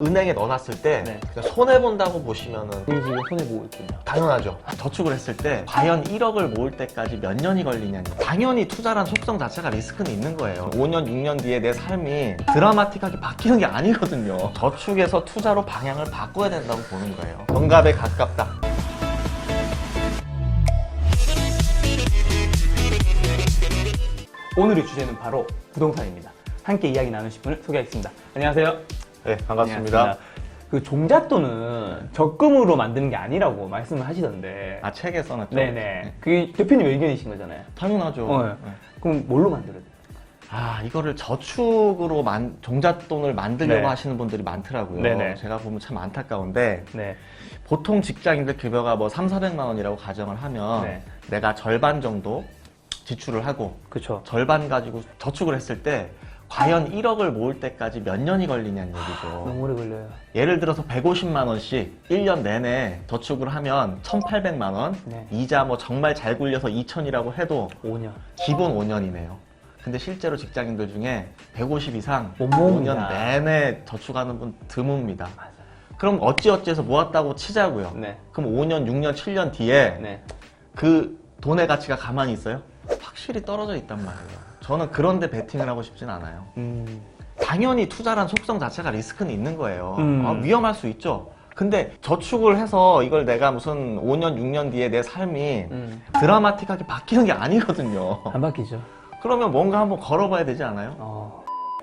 은행에 넣어놨을 때 네. 그냥 손해본다고 보시면은 우리 집에 손해보고 있군요. 당연하죠. 저축을 했을 때 과연 1억을 모을 때까지 몇 년이 걸리냐니. 당연히 투자란 속성 자체가 리스크는 있는 거예요. 5년, 6년 뒤에 내 삶이 드라마틱하게 바뀌는 게 아니거든요. 저축에서 투자로 방향을 바꿔야 된다고 보는 거예요. 정답에 가깝다. 오늘의 주제는 바로 부동산입니다. 함께 이야기 나누실 분을 소개하겠습니다. 안녕하세요. 네, 반갑습니다. 그 종잣돈은 적금으로 만드는 게 아니라고 말씀을 하시던데. 아, 책에 써놨죠? 네네. 그게 대표님 의견이신 거잖아요. 당연하죠. 네. 그럼 뭘로 만들어야 돼요? 아, 이거를 저축으로 종잣돈을 만들려고 네. 하시는 분들이 많더라고요. 네네. 제가 보면 참 안타까운데 네. 보통 직장인들 급여가 뭐 3, 400만 원이라고 가정을 하면 네. 내가 절반 정도 지출을 하고 그쵸. 절반 가지고 저축을 했을 때 과연 1억을 모을 때까지 몇 년이 걸리냐는 얘기죠. 너무 오래 걸려요. 예를 들어서 150만 원씩 1년 내내 저축을 하면 1,800만 원, 네. 이자 뭐 정말 잘 굴려서 2천이라고 해도 5년. 기본 5년이네요. 근데 실제로 직장인들 중에 150 이상 못 모읍니다. 5년 내내 저축하는 분 드뭅니다. 맞아요. 그럼 어찌어찌해서 모았다고 치자고요. 네. 그럼 5년, 6년, 7년 뒤에 네. 그 돈의 가치가 가만히 있어요? 확실히 떨어져 있단 말이에요. 저는 그런데 베팅을 하고 싶진 않아요. 당연히 투자란 속성 자체가 리스크는 있는 거예요. 위험할 수 있죠. 근데 저축을 해서 이걸 내가 무슨 5년, 6년 뒤에 내 삶이 드라마틱하게 바뀌는 게 아니거든요. 안 바뀌죠. 그러면 뭔가 한번 걸어봐야 되지 않아요?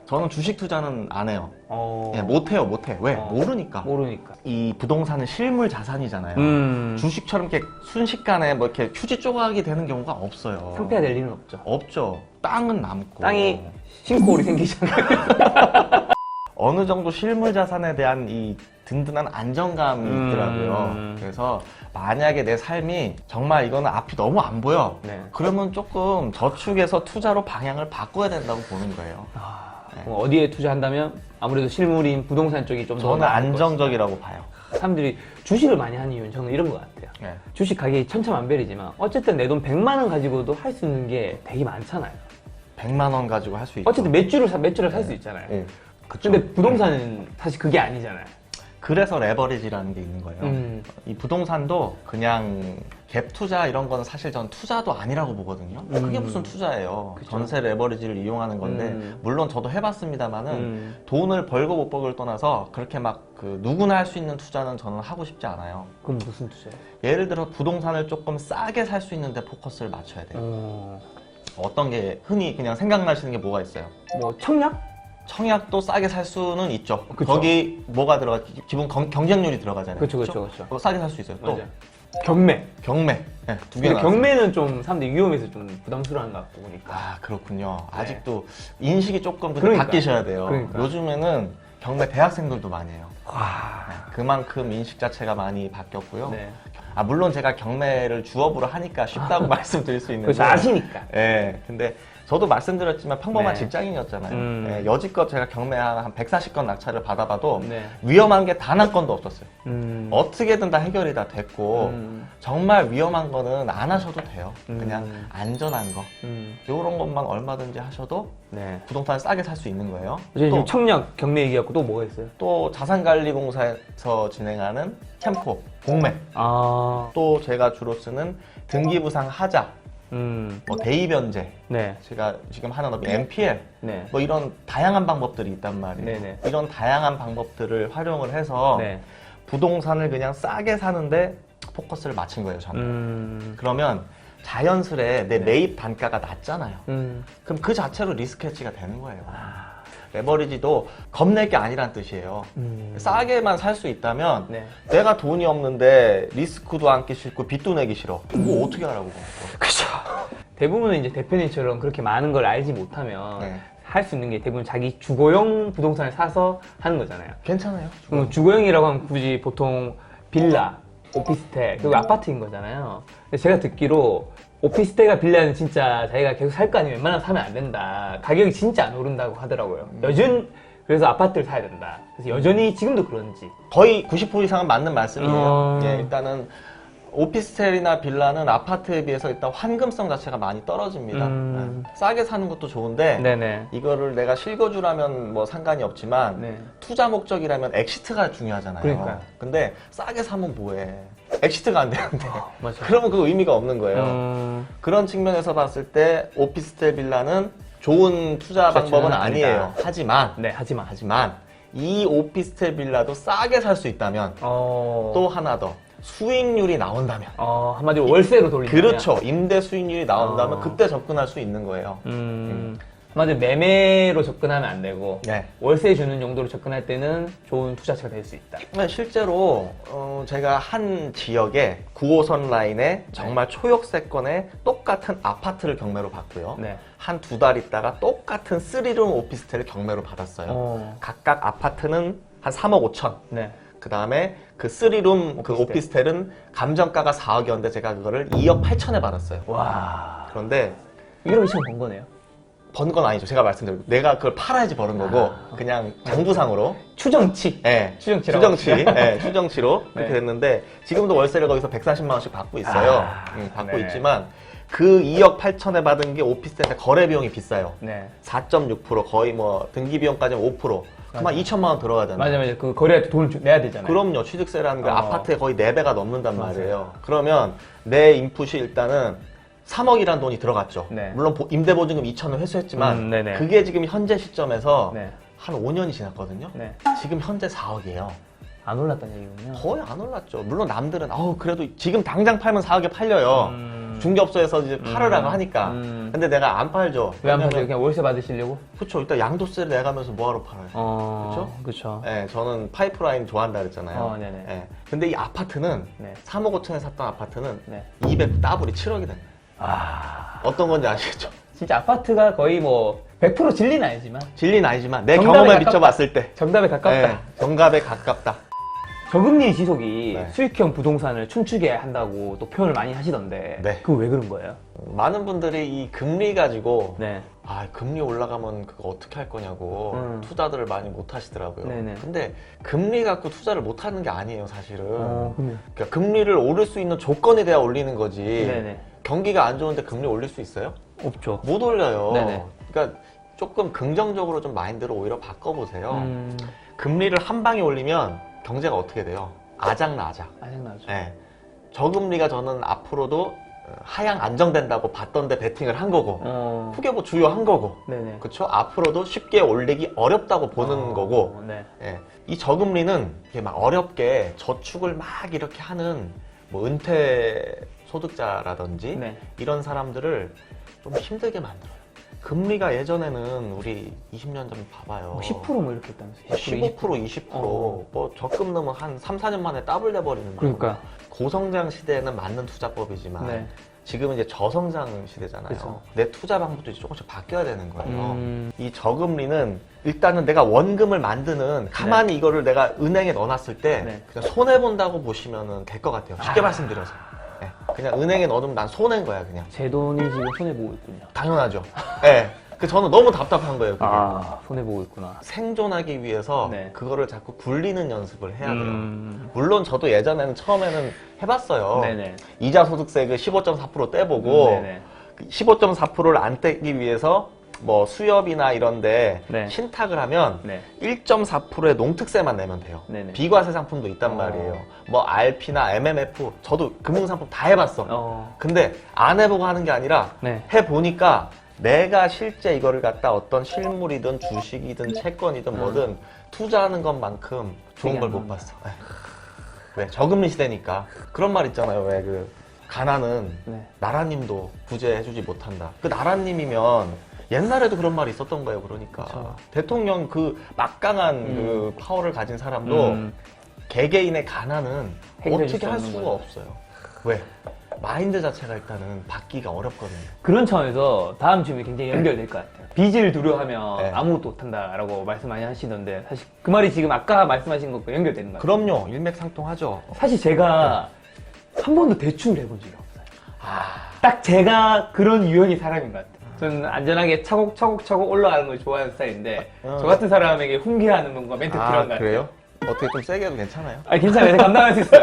저는 주식 투자는 안 해요. 예, 못해요. 왜? 모르니까. 모르니까. 이 부동산은 실물 자산이잖아요. 주식처럼 이렇게 순식간에 뭐 이렇게 휴지 조각이 되는 경우가 없어요. 상태가 될 일은 없죠. 없죠. 땅은 남고. 땅이 싱크홀이 생기잖아요. 어느 정도 실물 자산에 대한 이 든든한 안정감이 있더라고요. 그래서 만약에 내 삶이 정말 이거는 앞이 너무 안 보여. 네. 그러면 조금 저축에서 투자로 방향을 바꿔야 된다고 보는 거예요. 그럼 어디에 투자한다면 아무래도 실물인 부동산 쪽이 좀 더 저는 안정적이라고 봐요. 사람들이 주식을 많이 하는 이유는 저는 이런 것 같아요. 네. 주식 가격이 천차만별이지만 어쨌든 내 돈 100만 원 가지고도 할 수 있는 게 되게 많잖아요. 100만 원 가지고 할 수 있죠. 어쨌든 몇 주를 살 수 있잖아요. 네. 그쵸. 근데 부동산은 사실 그게 아니잖아요. 그래서 레버리지라는 게 있는 거예요. 이 부동산도 그냥 갭 투자 이런 거는 사실 전 투자도 아니라고 보거든요. 그게 무슨 투자예요. 그쵸. 전세 레버리지를 이용하는 건데 물론 저도 해봤습니다만은 돈을 벌고 못 벌고를 떠나서 그렇게 막 그 누구나 할 수 있는 투자는 저는 하고 싶지 않아요. 그럼 무슨 투자예요? 예를 들어 부동산을 조금 싸게 살 수 있는데 포커스를 맞춰야 돼요. 어떤 게 흔히 그냥 생각나시는 게 뭐가 있어요? 뭐 청약? 청약도 싸게 살 수는 있죠. 그쵸. 거기 뭐가 들어가? 기본 경쟁률이 들어가잖아요. 그쵸. 그거 싸게 살 수 있어요. 또 맞아요. 경매. 경매. 네, 두 개. 근데 경매는 좀 사람들이 위험해서 좀 부담스러운 것 같고 보니까. 아, 그렇군요. 네. 아직도 인식이 조금 근데 그러니까요. 바뀌셔야 돼요. 그러니까요. 요즘에는 경매 대학생들도 많이 해요. 와. 그만큼 인식 자체가 많이 바뀌었고요. 네. 아, 물론 제가 경매를 주업으로 하니까 쉽다고 말씀드릴 수 있는데. 그렇죠. 아시니까. 예. 근데 저도 말씀드렸지만 평범한 네. 직장인이었잖아요. 예, 여지껏 제가 경매 한 140건 낙찰을 받아봐도 네. 위험한 게 단 한 건도 없었어요. 어떻게든 다 해결이 다 됐고 정말 위험한 거는 안 하셔도 돼요. 그냥 안전한 거 이런 것만 얼마든지 하셔도 네. 부동산 싸게 살 수 있는 거예요. 이제 또, 지금 청약 경매 얘기하고 또 뭐가 있어요? 또 자산관리공사에서 진행하는 캠코, 공매, 또 제가 주로 쓰는 등기부상 하자, 뭐 대입연재, 네. 제가 지금 하는 업이 MPL, 네. 뭐 이런 다양한 방법들이 있단 말이에요. 네네. 이런 다양한 방법들을 활용을 해서 네. 부동산을 그냥 싸게 사는데 포커스를 맞춘 거예요, 저는. 그러면 자연스레 내 매입 단가가 낮잖아요. 그럼 그 자체로 리스크 해치가 되는 거예요. 레버리지도 겁낼 게 아니란 뜻이에요. 싸게만 살 수 있다면 네. 내가 돈이 없는데 리스크도 안기 싫고 빚도 내기 싫어. 뭐 어떻게 하라고. 그렇죠. 대부분은 이제 대표님처럼 그렇게 많은 걸 알지 못하면 네. 할 수 있는 게 대부분 자기 주거용 부동산을 사서 하는 거잖아요. 괜찮아요. 그럼 주거용이라고 하면 굳이 보통 빌라, 오피스텔, 그리고 아파트인 거잖아요. 근데 제가 듣기로 오피스텔과 빌라는 진짜 자기가 계속 살 거 아니면 웬만하면 사면 안 된다. 가격이 진짜 안 오른다고 하더라고요. 그래서 아파트를 사야 된다. 그래서 여전히 지금도 그런지. 거의 90% 이상은 맞는 말씀이에요. 예, 일단은 오피스텔이나 빌라는 아파트에 비해서 일단 환금성 자체가 많이 떨어집니다. 싸게 사는 것도 좋은데 네네. 이거를 내가 실거주라면 뭐 상관이 없지만 네. 투자 목적이라면 엑시트가 중요하잖아요. 그러니까요. 근데 싸게 사면 뭐해? 엑시트가 안 되는데. 맞아요. 그러면 그 의미가 없는 거예요. 그런 측면에서 봤을 때 오피스텔 빌라는 좋은 투자 방법은 자체는 아니에요. 아니다. 하지만 하지만 이 오피스텔 빌라도 싸게 살 수 있다면 또 하나 더 수익률이 나온다면 한마디로 월세로 돌린다면 그렇죠. 임대 수익률이 나온다면 그때 접근할 수 있는 거예요. 한마디로 매매로 접근하면 안 되고 네. 월세 주는 용도로 접근할 때는 좋은 투자처가 될 수 있다. 네, 실제로 제가 한 지역에 9호선 라인에 정말 초역세권에 똑같은 아파트를 경매로 받고요. 네. 한 2달 있다가 똑같은 3룸 오피스텔을 경매로 받았어요. 각각 아파트는 한 3억 5천. 네. 그 다음에 그 3룸 그 오피스텔은 감정가가 4억이었는데 제가 그거를 2억 8천에 받았어요. 와. 그런데 1억 2천 번 거네요. 번 건 아니죠. 제가 말씀드리고 내가 그걸 팔아야지 버는 거고 그냥 장부상으로 추정치. 네, 추정치라고 추정치로 그렇게 네. 됐는데 지금도 월세를 거기서 140만 원씩 받고 있어요. 받고 네. 있지만 그 2억 8천에 받은 게 오피스텔인데 거래 비용이 비싸요. 네. 4.6% 거의 뭐 등기 비용까지는 5%. 그만 2천만 원 들어가잖아요. 맞아. 그 거래할 때 돈을 내야 되잖아요. 그럼요. 취득세라는 게 어. 아파트에 거의 4배가 넘는단 말이에요. 그러면 내 인풋이 일단은 3억이라는 돈이 들어갔죠. 네. 물론 임대보증금 2천을 회수했지만 네네. 그게 지금 현재 시점에서 네. 한 5년이 지났거든요. 네. 지금 현재 4억이에요. 안 올랐다는 얘기군요. 거의 안 올랐죠. 물론 남들은 그래도 지금 당장 팔면 4억에 팔려요. 중개업소에서 이제 팔으라고 하니까. 근데 내가 안 팔죠. 왜 안 팔죠? 그냥 월세 받으시려고? 그렇죠. 일단 양도세를 내가면서 뭐하러 팔아요. 그렇죠. 네, 저는 파이프라인 좋아한다 그랬잖아요. 네네. 네. 근데 이 아파트는 네. 3억 5천에 샀던 아파트는 네. 200 더블이 7억이 된 거예요. 어떤 건지 아시겠죠? 진짜 아파트가 거의 뭐 100% 진리는 아니지만 진리는 아니지만 내 정답에 경험에 가깝다. 비춰봤을 때 정답에 가깝다. 네, 정답에 가깝다. 저금리 지속이 네. 수익형 부동산을 춤추게 한다고 또 표현을 많이 하시던데 네. 그거 왜 그런 거예요? 많은 분들이 이 금리 가지고 네. 금리 올라가면 그거 어떻게 할 거냐고 투자들을 많이 못 하시더라고요. 네네. 근데 금리 갖고 투자를 못 하는 게 아니에요, 사실은. 그럼요. 그러니까 금리를 오를 수 있는 조건이 돼야 올리는 거지. 네네. 경기가 안 좋은데 금리 올릴 수 있어요? 없죠. 못 올려요. 네네. 그러니까 조금 긍정적으로 좀 마인드를 오히려 바꿔보세요. 금리를 한 방에 올리면 경제가 어떻게 돼요? 아작나죠. 아장나죠. 네. 저금리가 저는 앞으로도 하향 안정된다고 봤던데 베팅을 한 거고 후계 뭐 주요한 거고 네네. 그쵸? 앞으로도 쉽게 올리기 어렵다고 보는 거고 네. 예. 이 저금리는 이게 막 어렵게 저축을 막 이렇게 하는 뭐 은퇴 소득자라든지 네. 이런 사람들을 좀 힘들게 만들어요. 금리가 예전에는 우리 20년 전 봐봐요. 10% 뭐 이렇게 했다면서요? 15%, 20%, 뭐 적금 넣으면 한 3, 4년 만에 더블 돼버리는 거예요. 그러니까. 고성장 시대에는 맞는 투자법이지만 네. 지금은 이제 저성장 시대잖아요. 그쵸. 내 투자 방법도 이제 조금씩 바뀌어야 되는 거예요. 이 저금리는 일단은 내가 원금을 만드는 가만히 이거를 내가 은행에 넣어놨을 때 네. 그냥 손해본다고 보시면 될 것 같아요. 쉽게 말씀드려서. 네. 그냥 은행에 넣어두면 난 손해인 거야, 그냥. 제 돈이 지금 손해보고 있군요. 당연하죠. 네. 저는 너무 답답한 거예요, 그게. 손해보고 있구나. 생존하기 위해서 네. 그거를 자꾸 굴리는 연습을 해야 돼요. 물론 저도 예전에는 처음에는 해봤어요. 네네. 이자 소득세 그 15.4% 떼보고 네네. 15.4%를 안 떼기 위해서 뭐 수협이나 이런데 네. 신탁을 하면 네. 1.4%의 농특세만 내면 돼요. 네네. 비과세 상품도 있단 말이에요. 뭐 RP나 MMF 저도 금융상품 다 해봤어. 근데 안 해보고 하는 게 아니라 네. 해보니까 내가 실제 이거를 갖다 어떤 실물이든 주식이든 채권이든 뭐든 투자하는 것만큼 좋은 걸 못 봤어. 왜? 저금리 시대니까. 그런 말 있잖아요. 왜 그 가난은 네. 나라님도 구제해주지 못한다. 그 나라님이면 옛날에도 그런 말이 있었던 거예요. 그러니까 그쵸. 대통령 그 막강한 그 파워를 가진 사람도 개개인의 가난은 해결해 어떻게 줄 할 수 없는 수가 없어요. 왜? 마인드 자체가 일단은 바뀌기가 어렵거든요. 그런 차원에서 다음 질문이 굉장히 연결될 것 같아요. 빚을 두려워하면 네. 아무것도 못한다라고 말씀 많이 하시던데 사실 그 말이 지금 아까 말씀하신 것과 연결되는 것 같아요. 그럼요. 일맥상통하죠. 사실 제가 한 번도 대출을 해본 적이 없어요. 딱 제가 그런 유형의 사람인 것 같아요. 저는 안전하게 차곡차곡 올라가는 걸 좋아하는 스타일인데 저 같은 사람에게 훈계하는 뭔가 멘트 필요한 것 같아요. 그래요? 어떻게 좀 세게 해도 괜찮아요? 괜찮아요. 제가 감당할 수 있어요.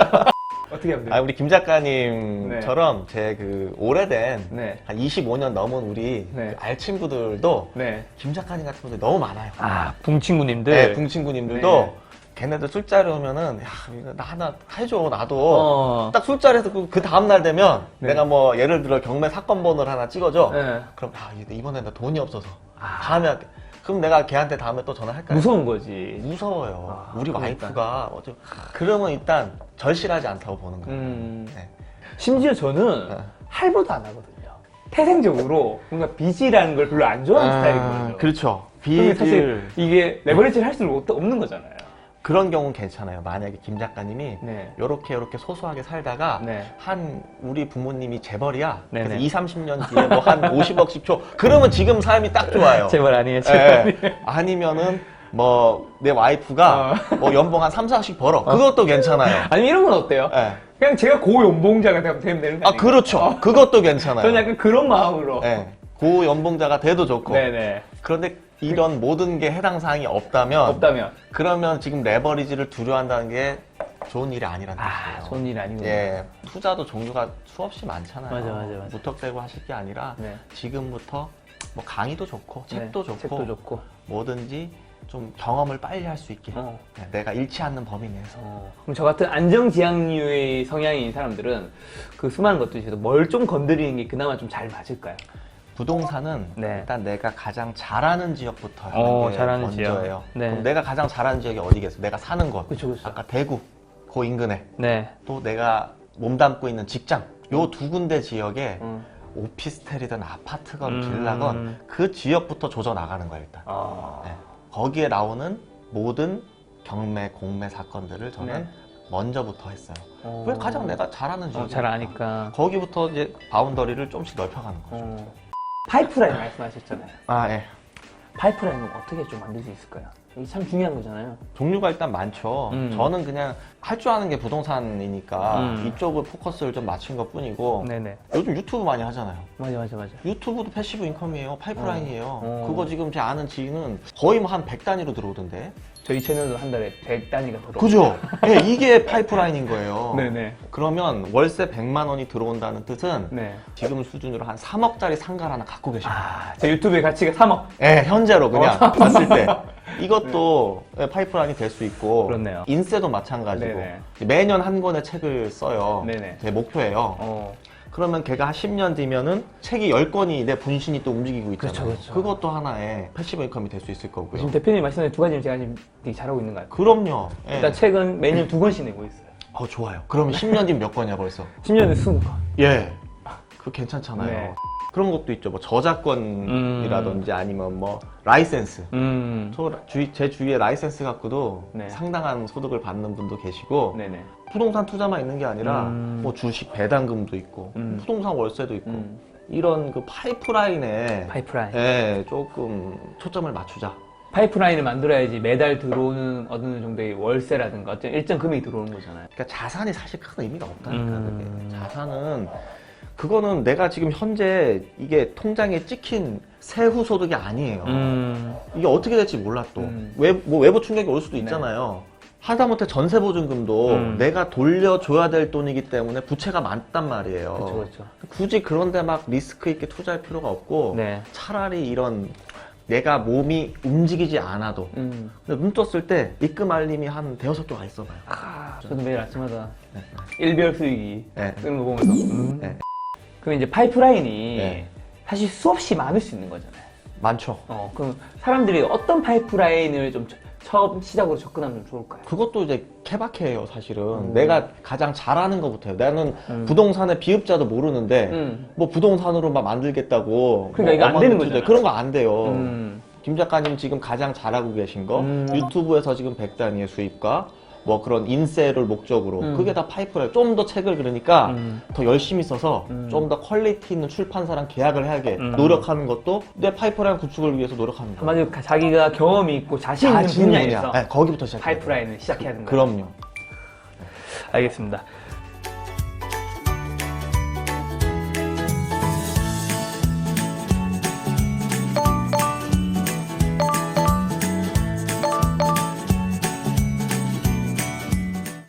어떻게 하면 돼요? 우리 김 작가님처럼 제 그 오래된 네. 한 25년 넘은 우리 네. 그 알친구들도 네. 김 작가님 같은 분들 너무 많아요. 아, 붕친구님들. 네, 붕친구님들도 네. 걔네들 술자리 오면은 야, 이거 나 하나 해줘 나도. 어. 딱 술자리에서 그 다음날 되면 네. 내가 뭐 예를 들어 경매 사건 번호를 하나 찍어줘. 네. 그럼 이번에 나 돈이 없어서 다음에 할게. 그럼 내가 걔한테 다음에 또 전화할까요? 무서운 거지. 무서워요. 아, 우리 그러니까. 와이프가 그러면 일단 절실하지 않다고 보는 거예요. 네. 심지어 저는 네. 할부도 안 하거든요. 태생적으로 뭔가 빚이라는 걸 별로 안 좋아하는 스타일인 거죠. 그렇죠. 그러면 사실 빚을 이게 레버리지를 할 수는 없는 거잖아요. 그런 경우는 괜찮아요. 만약에 김 작가님이 네. 요렇게 소소하게 살다가 네. 한 우리 부모님이 재벌이야. 네네. 그래서 2, 30년 뒤에 뭐 한 50억씩 줘. 그러면 지금 삶이 딱 좋아요. 제발 아니에요, 제발. 예. 아니면은 뭐 내 와이프가 뭐 연봉 한 3, 4씩 벌어. 그것도 괜찮아요. 아니 이런 건 어때요? 예. 그냥 제가 고연봉자가 되면 되는 거 아 아니에요? 그렇죠. 그것도 괜찮아요. 저는 약간 그런 마음으로. 예. 고연봉자가 돼도 좋고. 네네. 그런데 이런 모든 게 해당 사항이 없다면 없다면. 그러면 지금 레버리지를 두려워한다는 게 좋은 일이 아니라는 아, 뜻이에요. 좋은 일 아니고. 예, 투자도 종류가 수없이 많잖아요. 맞아. 무턱대고 하실 게 아니라 네. 지금부터 뭐 강의도 좋고 책도 좋고 책도 좋고. 뭐든지 좀 경험을 빨리 할 수 있게 어. 네, 내가 잃지 않는 범위 내에서 그럼 저 같은 안정지향류의 성향인 사람들은 그 수많은 것들 중에서 뭘 좀 건드리는 게 그나마 좀 잘 맞을까요? 부동산은 네. 일단 내가 가장 잘하는 지역부터 하는 게 잘하는 먼저예요. 지역. 네. 그럼 내가 가장 잘하는 지역이 어디겠어? 내가 사는 곳. 그쵸. 아까 대구, 그 인근에 네. 또 내가 몸담고 있는 직장 요 두 군데 지역에 음. 오피스텔이든 아파트건 빌라건 그 지역부터 조져 나가는 거예요 일단. 아. 네. 거기에 나오는 모든 경매, 공매 사건들을 저는 네. 먼저부터 했어요. 왜 가장 내가 잘하는 지역? 잘 아니까. 거기부터 이제 바운더리를 좀씩 넓혀가는 거죠. 파이프라인 말씀하셨잖아요. 아, 예. 파이프라인은 어떻게 좀 만들 수 있을까요? 이게 참 중요한 거잖아요. 종류가 일단 많죠. 저는 그냥 할 줄 아는 게 부동산이니까 이쪽을 포커스를 좀 맞춘 것 뿐이고 네네. 요즘 유튜브 많이 하잖아요. 맞아. 유튜브도 패시브 인컴이에요. 파이프라인이에요. 어. 그거 지금 제 아는 지인은 거의 뭐 한 100단위로 들어오던데. 저희 채널도 한 달에 100단위가 들어오고. 그죠? 예, 이게 파이프라인인 거예요. 네네. 그러면 월세 100만 원이 들어온다는 뜻은 네. 지금 수준으로 한 3억짜리 상가를 하나 갖고 계십니다. 아, 제 유튜브의 가치가 3억. 예, 현재로 그냥 봤을 때. 이것도 파이프라인이 될 수 있고 그렇네요. 인세도 마찬가지고 네네. 매년 한 권의 책을 써요. 네네. 제 목표예요. 어. 그러면 걔가 한 10년 뒤면은 책이 10권이 내 분신이 또 움직이고 있잖아요. 그렇죠. 그것도 하나의 패시브 인컴이 될 수 있을 거고요. 지금 대표님 말씀하신 두 가지는 제가 지금 되게 잘하고 있는 것 같아요. 그럼요. 예. 일단 책은 매년 2권씩 내고 있어요. 좋아요. 그러면 10년 뒤면 몇 권이야 벌써? 10년에 20권. 예. 그거 괜찮잖아요. 네. 그런 것도 있죠. 뭐 저작권이라든지 아니면 뭐 라이센스. 제 주위에 라이센스 갖고도 네. 상당한 소득을 받는 분도 계시고 네네. 부동산 투자만 있는 게 아니라 뭐 주식 배당금도 있고 부동산 월세도 있고 이런 그 파이프라인에 파이프라인. 예, 조금 초점을 맞추자. 파이프라인을 만들어야지 매달 들어오는 어느 정도의 월세라든가 어떤 일정 금액이 들어오는 거잖아요. 그러니까 자산이 사실 큰 의미가 없다니까 그게. 자산은 그거는 내가 지금 현재 이게 통장에 찍힌 세후 소득이 아니에요. 이게 어떻게 될지 몰라 또. 뭐 외부 충격이 올 수도 있잖아요. 하다못해 전세보증금도 내가 돌려줘야 될 돈이기 때문에 부채가 많단 말이에요. 그렇죠. 굳이 그런데 막 리스크 있게 투자할 필요가 없고 네. 차라리 이런 내가 몸이 움직이지 않아도 근데 눈 떴을 때 입금 알림이 한 대여섯 개 와 있어봐요. 저도 매일 아침마다 일별 수익이 네. 뜨는 거 보면서 네. 그럼 이제 파이프라인이 네. 사실 수없이 많을 수 있는 거잖아요. 많죠. 그럼 사람들이 어떤 파이프라인을 좀 처음 시작으로 접근하면 좀 좋을까요? 그것도 이제 케바케예요 사실은. 내가 가장 잘하는 것부터요. 나는 부동산의 비읍자도 모르는데 뭐 부동산으로 막 만들겠다고 그러니까 이거 안 되는 투자, 거잖아요. 그런 거 안 돼요. 김 작가님 지금 가장 잘하고 계신 거 유튜브에서 지금 100단위의 수입과 뭐 그런 인세를 목적으로 그게 다 파이프라인. 좀 더 책을 그러니까 더 열심히 써서 좀 더 퀄리티 있는 출판사랑 계약을 하게 노력하는 것도 내 파이프라인 구축을 위해서 노력하는 거예요. 한마디로 자기가 경험이 있고 자신 있는 분야에서 네, 거기부터 시작해요. 파이프라인을 시작해야 된다. 그럼요. 알겠습니다.